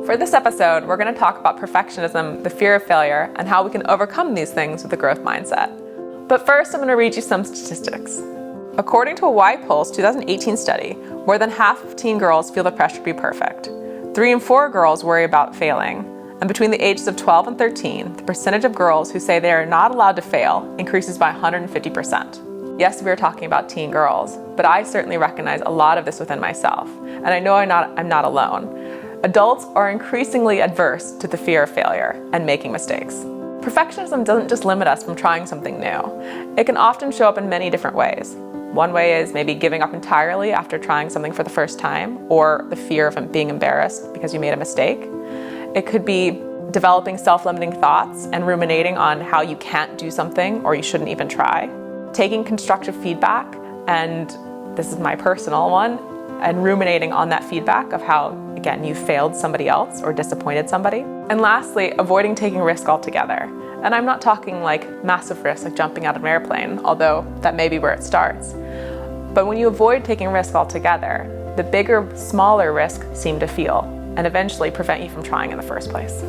For this episode, we're going to talk about perfectionism, the fear of failure, and how we can overcome these things with a growth mindset. But first, I'm going to read you some statistics. According to a guidepost 2018 study, more than half of teen girls feel the pressure to be perfect. 3 in 4 girls worry about failing. And between the ages of 12 and 13, the percentage of girls who say they are not allowed to fail increases by 150%. Yes, we are talking about teen girls, but I certainly recognize a lot of this within myself, and I know I'm not alone. Adults are increasingly adverse to the fear of failure and making mistakes. Perfectionism doesn't just limit us from trying something new. It can often show up in many different ways. One way is maybe giving up entirely after trying something for the first time, or the fear of being embarrassed because you made a mistake. It could be developing self-limiting thoughts and ruminating on how you can't do something or you shouldn't even try. Taking constructive feedback, and this is my personal one, and ruminating on that feedback of how, again, you failed somebody else or disappointed somebody. And lastly, avoiding taking risk altogether. And I'm not talking like massive risks like jumping out of an airplane, although that may be where it starts. But when you avoid taking risk altogether, the bigger, smaller risks seem to feel and eventually prevent you from trying in the first place.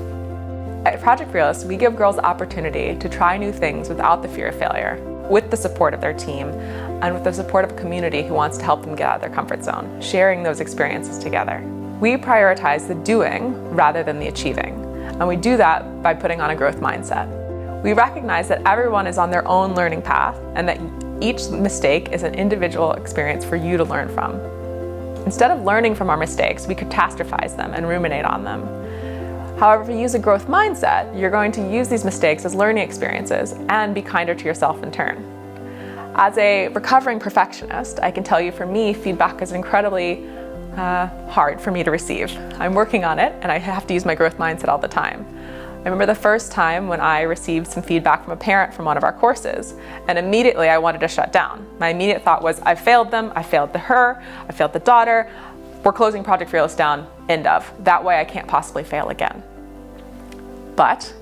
At Project Realist, we give girls the opportunity to try new things without the fear of failure, with the support of their team, and with the support of a community who wants to help them get out of their comfort zone, sharing those experiences together. We prioritize the doing rather than the achieving, and we do that by putting on a growth mindset. We recognize that everyone is on their own learning path, and that each mistake is an individual experience for you to learn from. Instead of learning from our mistakes, we catastrophize them and ruminate on them. However, if you use a growth mindset, you're going to use these mistakes as learning experiences and be kinder to yourself in turn. As a recovering perfectionist, I can tell you for me, feedback is incredibly hard for me to receive. I'm working on it, and I have to use my growth mindset all the time. I remember the first time when I received some feedback from a parent from one of our courses, and immediately I wanted to shut down. My immediate thought was, I failed them, I failed her, I failed the daughter, we're closing Project Realist down, end of. That way I can't possibly fail again. But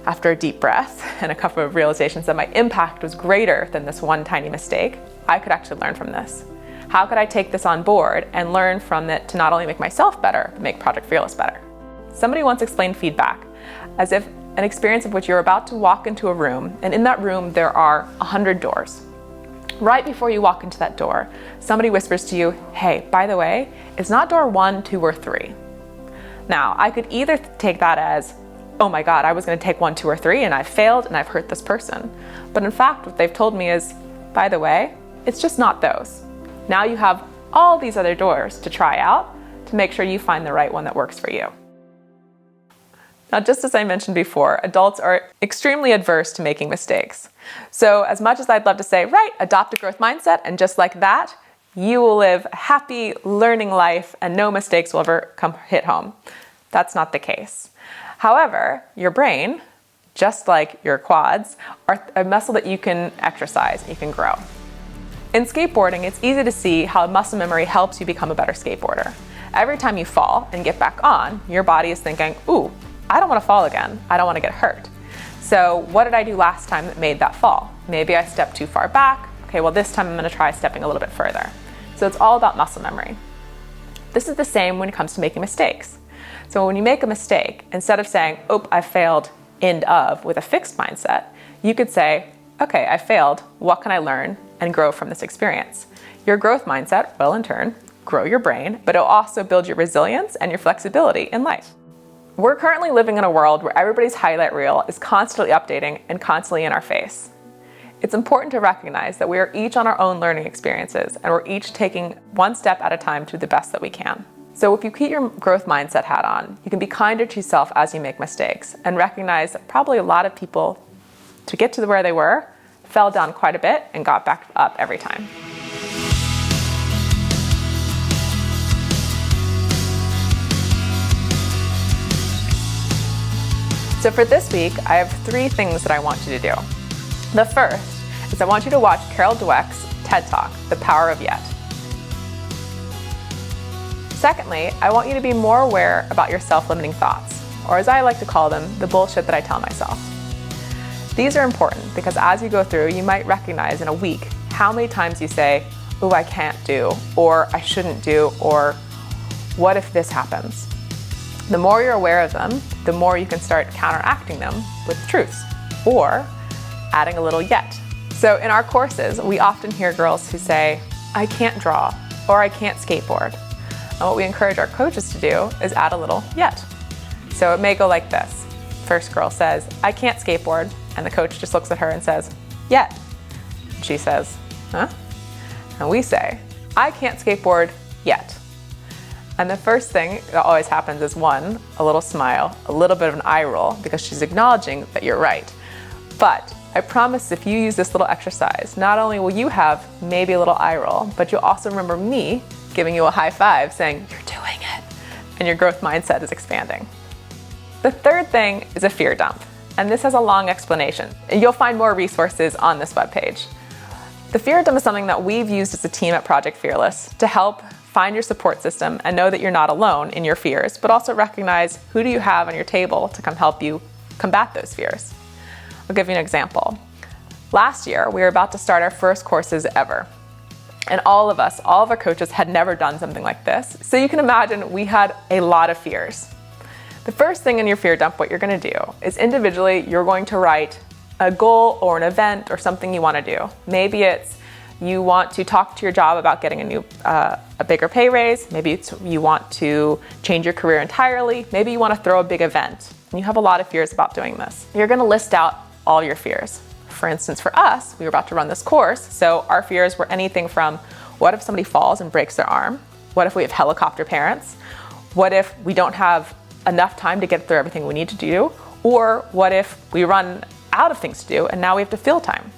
after a deep breath and a couple of realizations that my impact was greater than this one tiny mistake, I could actually learn from this. How could I take this on board and learn from it to not only make myself better, but make Project Realist better? Somebody once explained feedback as if an experience of which you're about to walk into a room, and in that room there are 100 doors. Right before you walk into that door, somebody whispers to you, hey, by the way, it's not door 1, 2, or 3. Now, I could either take that as, oh my God, I was going to take 1, 2, or 3 and I failed and I've hurt this person. But in fact, what they've told me is, by the way, it's just not those. Now you have all these other doors to try out to make sure you find the right one that works for you. Now, just as I mentioned before, adults are extremely adverse to making mistakes. So as much as I'd love to say, right, adopt a growth mindset, and just like that, you will live a happy, learning life and no mistakes will ever hit home. That's not the case. However, your brain, just like your quads, are a muscle that you can exercise, you can grow. In skateboarding, it's easy to see how muscle memory helps you become a better skateboarder. Every time you fall and get back on, your body is thinking, ooh, I don't want to fall again. I don't want to get hurt. So what did I do last time that made that fall? Maybe I stepped too far back. Okay, well this time I'm going to try stepping a little bit further. So it's all about muscle memory. This is the same when it comes to making mistakes. So when you make a mistake, instead of saying, oh, I failed, end of, with a fixed mindset, you could say, okay, I failed. What can I learn and grow from this experience? Your growth mindset will in turn grow your brain, but it'll also build your resilience and your flexibility in life. We're currently living in a world where everybody's highlight reel is constantly updating and constantly in our face. It's important to recognize that we are each on our own learning experiences and we're each taking one step at a time to do the best that we can. So if you keep your growth mindset hat on, you can be kinder to yourself as you make mistakes and recognize that probably a lot of people, to get to where they were, fell down quite a bit and got back up every time. So for this week, I have 3 things that I want you to do. The first is I want you to watch Carol Dweck's TED Talk, The Power of Yet. Secondly, I want you to be more aware about your self-limiting thoughts, or as I like to call them, the bullshit that I tell myself. These are important because as you go through, you might recognize in a week how many times you say, oh, I can't do, or I shouldn't do, or what if this happens? The more you're aware of them, the more you can start counteracting them with truths or adding a little yet. So in our courses, we often hear girls who say, I can't draw or I can't skateboard. And what we encourage our coaches to do is add a little yet. So it may go like this. First girl says, I can't skateboard. And the coach just looks at her and says, yet. She says, huh? And we say, I can't skateboard yet. And the first thing that always happens is one, a little smile, a little bit of an eye roll because she's acknowledging that you're right. But I promise if you use this little exercise, not only will you have maybe a little eye roll, but you'll also remember me giving you a high five saying, you're doing it. And your growth mindset is expanding. The third thing is a fear dump. And this has a long explanation. You'll find more resources on this webpage. The fear dump is something that we've used as a team at Project Fearless to help find your support system and know that you're not alone in your fears, but also recognize who do you have on your table to come help you combat those fears. I'll give you an example. Last year, we were about to start our first courses ever. And all of our coaches had never done something like this. So you can imagine we had a lot of fears. The first thing in your fear dump, what you're gonna do is individually, you're going to write a goal or an event or something you wanna do. Maybe it's you want to talk to your job about getting a bigger pay raise. Maybe it's you want to change your career entirely. Maybe you want to throw a big event. And you have a lot of fears about doing this. You're going to list out all your fears. For instance, for us, we were about to run this course. So our fears were anything from what if somebody falls and breaks their arm? What if we have helicopter parents? What if we don't have enough time to get through everything we need to do? Or what if we run out of things to do and now we have to fill time?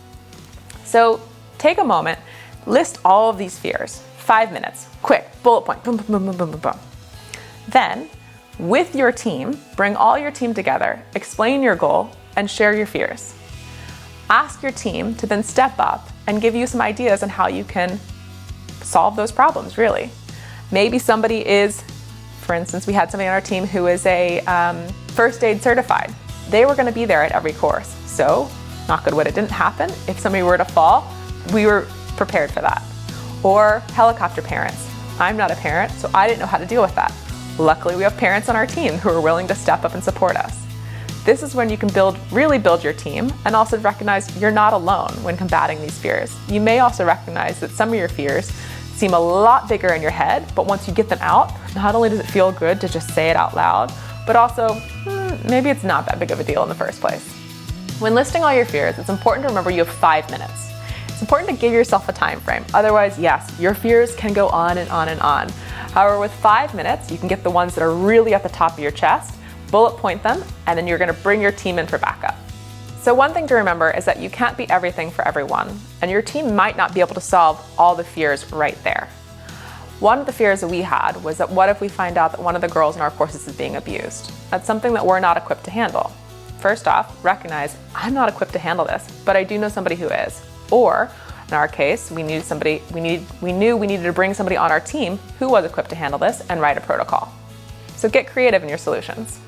So take a moment, list all of these fears, 5 minutes, quick, bullet point, boom, boom, boom, boom, boom, boom. Then, with your team, bring all your team together, explain your goal, and share your fears. Ask your team to then step up and give you some ideas on how you can solve those problems, really. Maybe somebody is, for instance, we had somebody on our team who is a first aid certified. They were gonna be there at every course. So, knock on wood, it didn't happen. If somebody were to fall, we were prepared for that. Or helicopter parents. I'm not a parent, so I didn't know how to deal with that. Luckily, we have parents on our team who are willing to step up and support us. This is when you can really build your team and also recognize you're not alone when combating these fears. You may also recognize that some of your fears seem a lot bigger in your head, but once you get them out, not only does it feel good to just say it out loud, but also maybe it's not that big of a deal in the first place. When listing all your fears, it's important to remember you have 5 minutes. It's important to give yourself a time frame. Otherwise, yes, your fears can go on and on and on. However, with 5 minutes, you can get the ones that are really at the top of your chest, bullet point them, and then you're gonna bring your team in for backup. So one thing to remember is that you can't be everything for everyone, and your team might not be able to solve all the fears right there. One of the fears that we had was that what if we find out that one of the girls in our courses is being abused? That's something that we're not equipped to handle. First off, recognize, I'm not equipped to handle this, but I do know somebody who is. Or, in our case, we knew we needed to bring somebody on our team who was equipped to handle this and write a protocol. So get creative in your solutions.